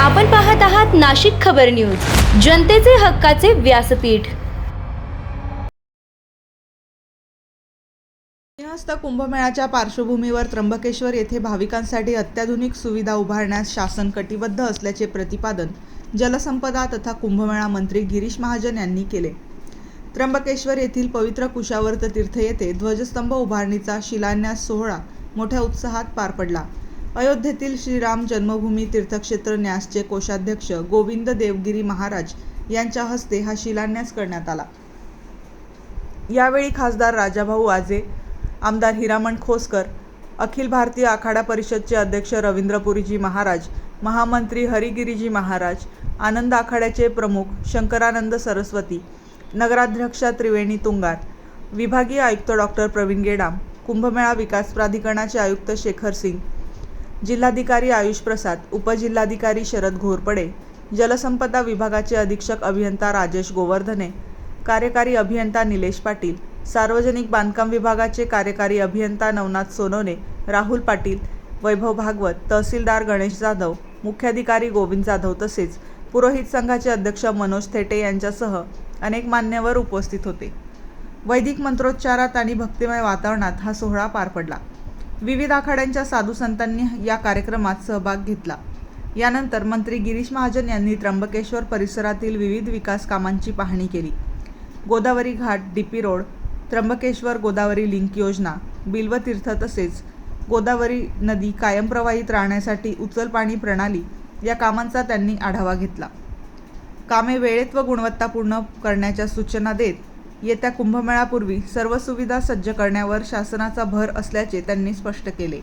आपण पाहत आहात नाशिक खबर न्यूज, जनतेचे हक्काचे व्यासपीठ। सिंहस्थ कुंभमेळ्याच्या पार्श्वभूमीवर त्र्यंबकेश्वर येथे भाविकांसाठी अत्याधुनिक सुविधा उभारण्यास शासन कटिबद्ध असल्याचे प्रतिपादन जलसंपदा तथा कुंभमेळा मंत्री गिरीश महाजन यांनी केले। त्र्यंबकेश्वर येथील पवित्र कुशावर्त तीर्थ येथे ध्वजस्तंभ उभारणीचा शिलान्यास सोहळा मोठ्या उत्साहात पार पडला। अयोध्येतील श्रीराम जन्मभूमी तीर्थक्षेत्र न्यासचे कोषाध्यक्ष गोविंद देवगिरी महाराज यांच्या हस्ते हा शिलान्यास करण्यात आला। यावेळी खासदार राजाभाऊ आजे, आमदार हिरामण खोसकर, अखिल भारतीय आखाडा परिषदचे अध्यक्ष रवींद्रपुरीजी महाराज, महामंत्री हरिगिरीजी महाराज, आनंद आखाड्याचे प्रमुख शंकरानंद सरस्वती, नगराध्यक्षा त्रिवेणी तुंगार, विभागीय आयुक्त डॉक्टर प्रवीण गेडाम, कुंभमेळा विकास प्राधिकरणाचे आयुक्त शेखर सिंग, जिल्हाधिकारी आयुष प्रसाद, उपजिल्हाधिकारी शरद घोरपडे, जलसंपदा विभागाचे अधीक्षक अभियंता राजेश गोवर्धने, कार्यकारी अभियंता निलेश पाटील, सार्वजनिक बांधकाम विभागाचे कार्यकारी अभियंता नवनाथ सोनवणे, राहुल पाटील, वैभव भागवत, तहसीलदार गणेश जाधव, मुख्याधिकारी गोविंद जाधव तसेच पुरोहित संघाचे अध्यक्ष मनोज थेटे यांच्यासह अनेक मान्यवर उपस्थित होते। वैदिक मंत्रोच्चारात आणि भक्तिमय वातावरणात हा सोहळा पार पडला। विविध आखाड्यांच्या साधू संतांनी या कार्यक्रमात सहभाग घेतला। यानंतर मंत्री गिरीश महाजन यांनी त्र्यंबकेश्वर परिसरातील विविध विकास कामांची पाहणी केली। Godavari Ghat, DP road, Trimbakeshwar Godavari link योजना, बिल्वतीर्थ तसेच गोदावरी नदी कायम प्रवाहित राहण्यासाठी उचल पाणी प्रणाली या कामांचा त्यांनी आढावा घेतला। कामे वेळेत व गुणवत्तापूर्ण करण्याच्या सूचना देत येत्या कुंभमेळ्यापूर्वी सर्व सुविधा सज्ज करण्यावर शासनाचा भर असल्याचे त्यांनी स्पष्ट केले।